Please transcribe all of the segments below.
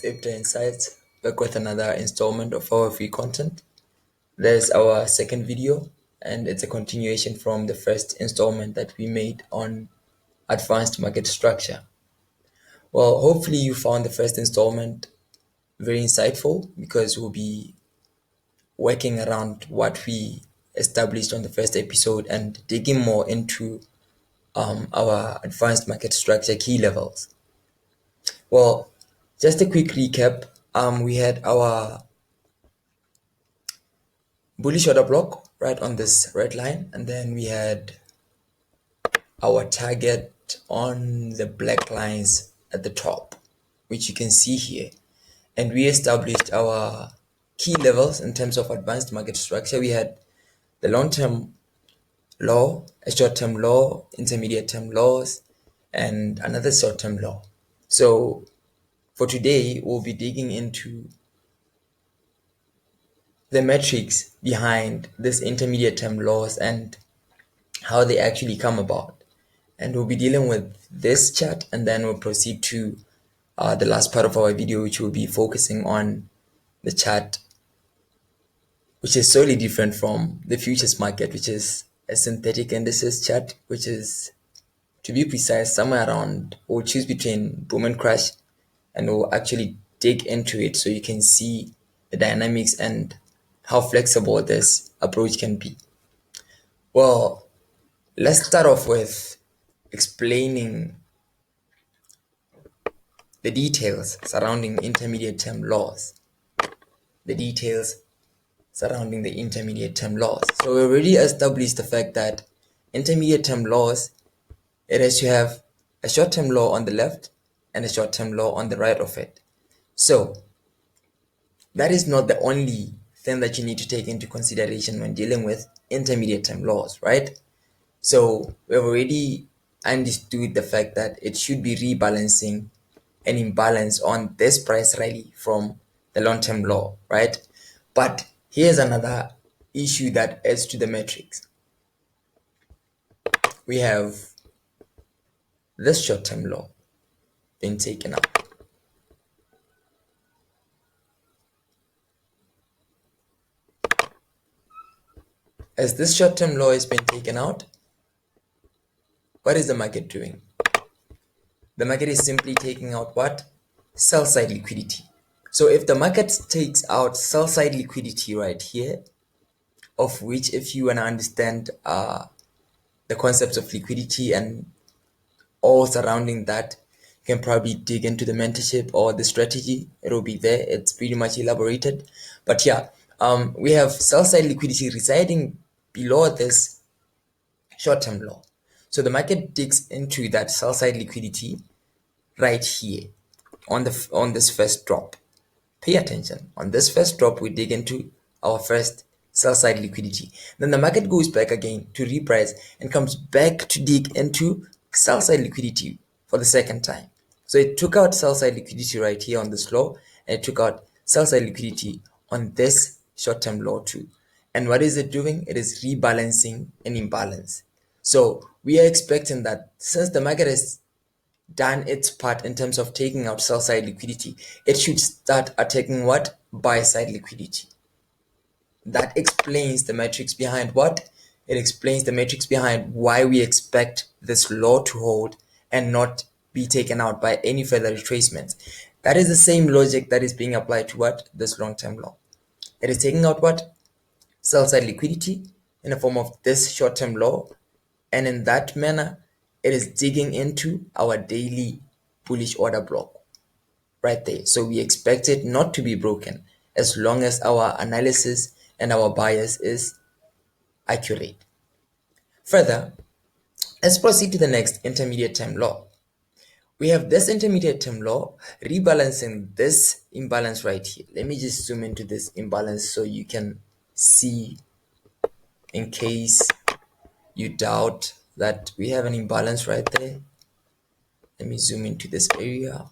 IPDA Insights, back with another installment of our free content. There's our second video, and it's a continuation from the first installment that we made on advanced market structure. Well, hopefully, you found the first installment very insightful because we'll be working around what we established on the first episode and digging more into our advanced market structure key levels. Well, just a quick recap. We had our bullish order block right on this red line, and then we had our target on the black lines at the top, which you can see here. And we established our key levels in terms of advanced market structure. We had the long-term low, a short-term low, intermediate-term lows, and another short-term low. So for today, we'll be digging into the metrics behind this intermediate term lows and how they actually come about. And we'll be dealing with this chart, and then we'll proceed to the last part of our video, which will be focusing on the chart, which is solely different from the futures market, which is a synthetic indices chart, which is, to be precise, somewhere around, we'll choose between boom and crash, and we'll actually dig into it so you can see the dynamics and how flexible this approach can be. Well, let's start off with explaining the details surrounding intermediate term loss. The details surrounding the intermediate term loss. So we already established the fact that intermediate term loss, it has to have a short-term low on the left and a short-term low on the right of it. So that is not the only thing that you need to take into consideration when dealing with intermediate term loss, right? So we've already understood the fact that it should be rebalancing an imbalance on this price rally from the long-term low, right? But here's another issue that adds to the metrics. We have this short-term low being taken out. As this short-term low has been taken out, what is the market doing? The market is simply taking out what? Sell-side liquidity. So if the market takes out sell-side liquidity right here, of which, if you want to understand the concepts of liquidity and all surrounding that, you can probably dig into the mentorship or the strategy. It'll be there. It's pretty much elaborated. But yeah, we have sell-side liquidity residing below this short-term low. So the market digs into that sell-side liquidity right here on this first drop. Pay attention. On this first drop, we dig into our first sell-side liquidity. Then the market goes back again to reprice and comes back to dig into sell-side liquidity for the second time. So it took out sell-side liquidity right here on this low, and it took out sell-side liquidity on this short-term low too. And what is it doing? It is rebalancing an imbalance. So we are expecting that since the market has done its part in terms of taking out sell side liquidity, it should start attacking what? Buy side liquidity. That explains the metrics behind what? It explains the metrics behind why we expect this low to hold and not be taken out by any further retracements. That is the same logic that is being applied to what? This long-term low. It is taking out what? Sell side liquidity in the form of this short-term low, and in that manner it is digging into our daily bullish order block right there. So we expect it not to be broken as long as our analysis and our bias is accurate. Further, let's proceed to the next intermediate term low. We have this intermediate term low rebalancing this imbalance right here. Let me just zoom into this imbalance so you can see, in case you doubt that we have an imbalance right there. Let me zoom into this area.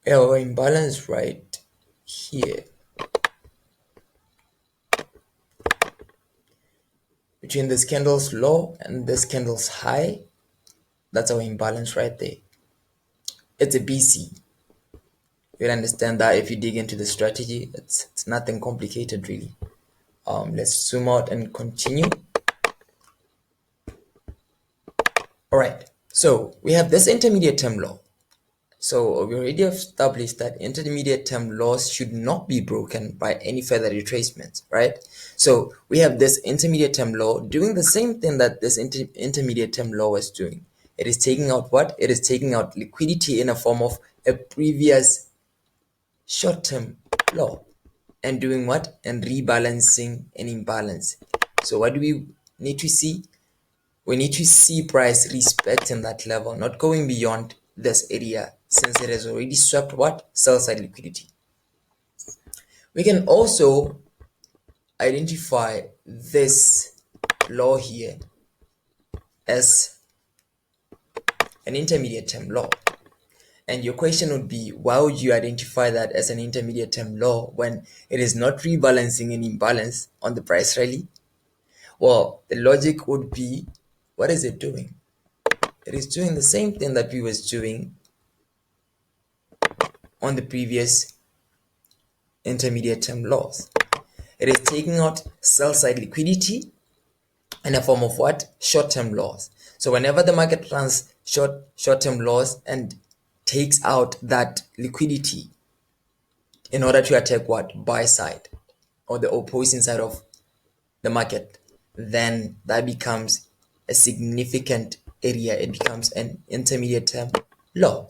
We have our imbalance right here between this candle's low and this candle's high. That's our imbalance right there. It's a BC. You'll understand that if you dig into the strategy. It's nothing complicated really. Let's zoom out and continue. All right. So we have this intermediate term law. So we already established that intermediate term laws should not be broken by any further retracements, right? So we have this intermediate term law doing the same thing that this intermediate term law was doing. It is taking out what? It is taking out liquidity in a form of a previous short-term law and doing what? And rebalancing an imbalance. So what do we need to see? We need to see price respecting that level, not going beyond this area since it has already swept what? Sell side liquidity. We can also identify this law here as an intermediate term law. And your question would be, why would you identify that as an intermediate term law when it is not rebalancing an imbalance on the price rally? Well, the logic would be, what is it doing? It is doing the same thing that we was doing on the previous intermediate term laws. It is taking out sell side liquidity in a form of what? Short-term loss. So whenever the market runs short-term loss and takes out that liquidity in order to attack what? Buy side or the opposing side of the market, then that becomes a significant area. It becomes an intermediate term low.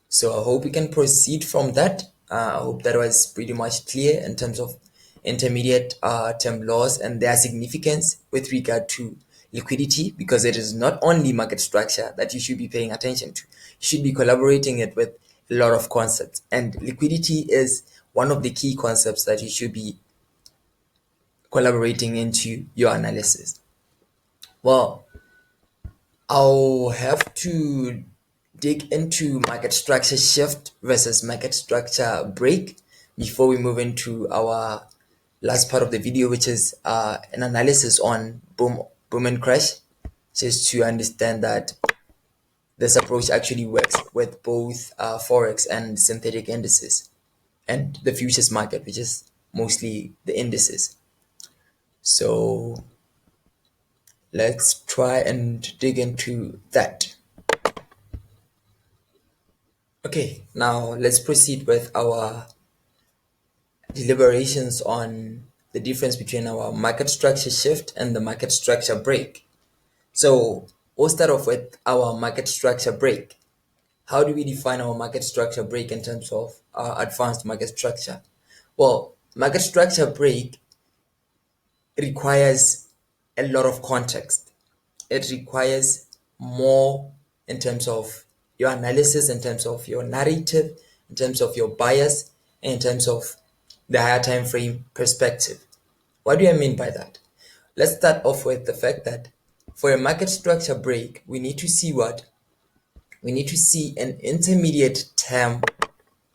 So I hope we can proceed from that. I hope that was pretty much clear in terms of intermediate term loss and their significance with regard to liquidity, because it is not only market structure that you should be paying attention to. You should be collaborating it with a lot of concepts, and liquidity is one of the key concepts that you should be collaborating into your analysis. Well, I'll have to dig into market structure shift versus market structure break before we move into our last part of the video, which is an analysis on boom and crash, just to understand that this approach actually works with both forex and synthetic indices and the futures market, which is mostly the indices. So let's try and dig into that. Okay, now let's proceed with our deliberations on the difference between our market structure shift and the market structure break. So we'll start off with our market structure break. How do we define our market structure break in terms of advanced market structure? Well, market structure break requires a lot of context. It requires more in terms of your analysis, in terms of your narrative, in terms of your bias, and in terms of the higher time frame perspective. What do I mean by that? Let's start off with the fact that for a market structure break, we need to see what? We need to see an intermediate term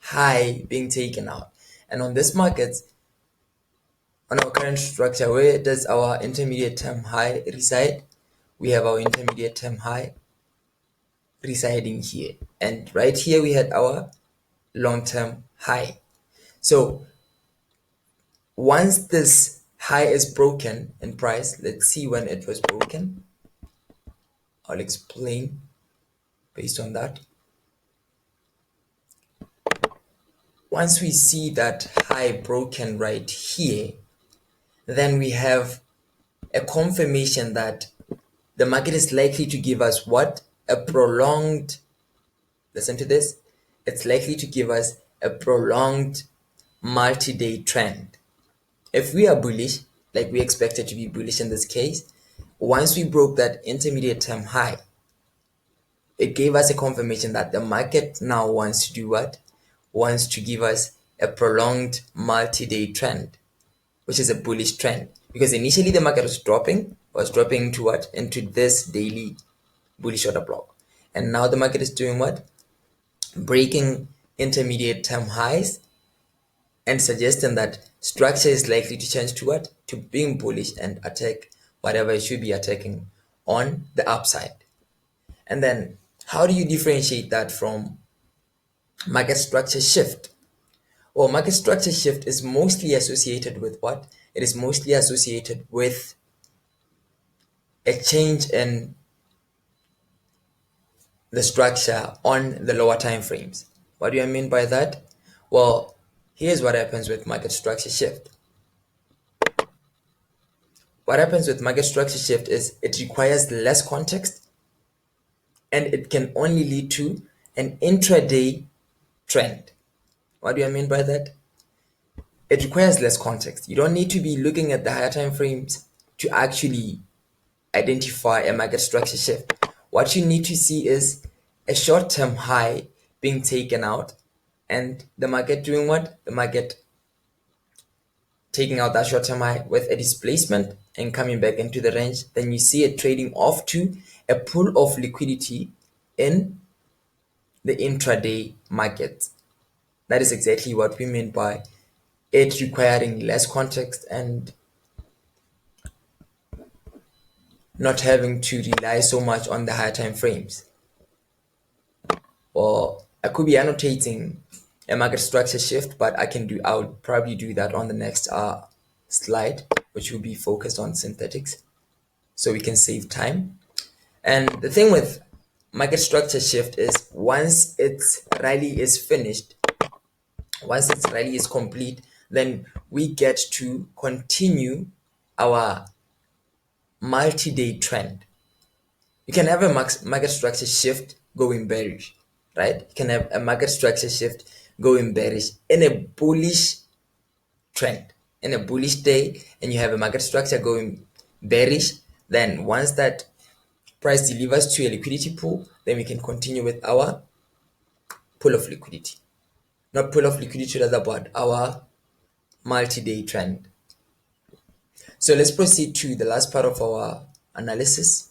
high being taken out. And on this market, on our current structure, where does our intermediate term high reside? We have our intermediate term high residing here, and right here we had our long-term high. So once this high is broken in price, let's see when it was broken. I'll explain based on that. Once we see that high broken right here, then we have a confirmation that the market is likely to give us what? A prolonged, listen to this, it's likely to give us a prolonged multi-day trend. If we are bullish, like we expected to be bullish in this case, once we broke that intermediate term high, it gave us a confirmation that the market now wants to do what? Wants to give us a prolonged multi-day trend, which is a bullish trend. Because initially the market was dropping into what? Into this daily bullish order block. And now the market is doing what? Breaking intermediate term highs and suggesting that structure is likely to change to what? To being bullish and attack whatever it should be attacking on the upside. And then How do you differentiate that from market structure shift? Well, market structure shift is mostly associated with what? It is mostly associated with a change in the structure on the lower time frames. What do I mean by that? Well, here's what happens with market structure shift. What happens with market structure shift is it requires less context and it can only lead to an intraday trend. What do I mean by that? It requires less context. You don't need to be looking at the higher time frames to actually identify a market structure shift. What you need to see is a short term high being taken out and the market doing what? The market taking out that short term high with a displacement and coming back into the range. Then you see it trading off to a pool of liquidity in the intraday market. That is exactly what we mean by it requiring less context and not having to rely so much on the higher time frames. Or I could be annotating a market structure shift, but I'll probably do that on the next slide, which will be focused on synthetics, so we can save time. And the thing with market structure shift is once its rally is complete, then we get to continue our multi-day trend. You can have a market structure shift going bearish, right? You can have a market structure shift going bearish in a bullish trend, in a bullish day, and you have a market structure going bearish. Then once that price delivers to a liquidity pool, then we can continue with our pool of liquidity. Not pool of liquidity, rather, but our multi-day trend. So let's proceed to the last part of our analysis.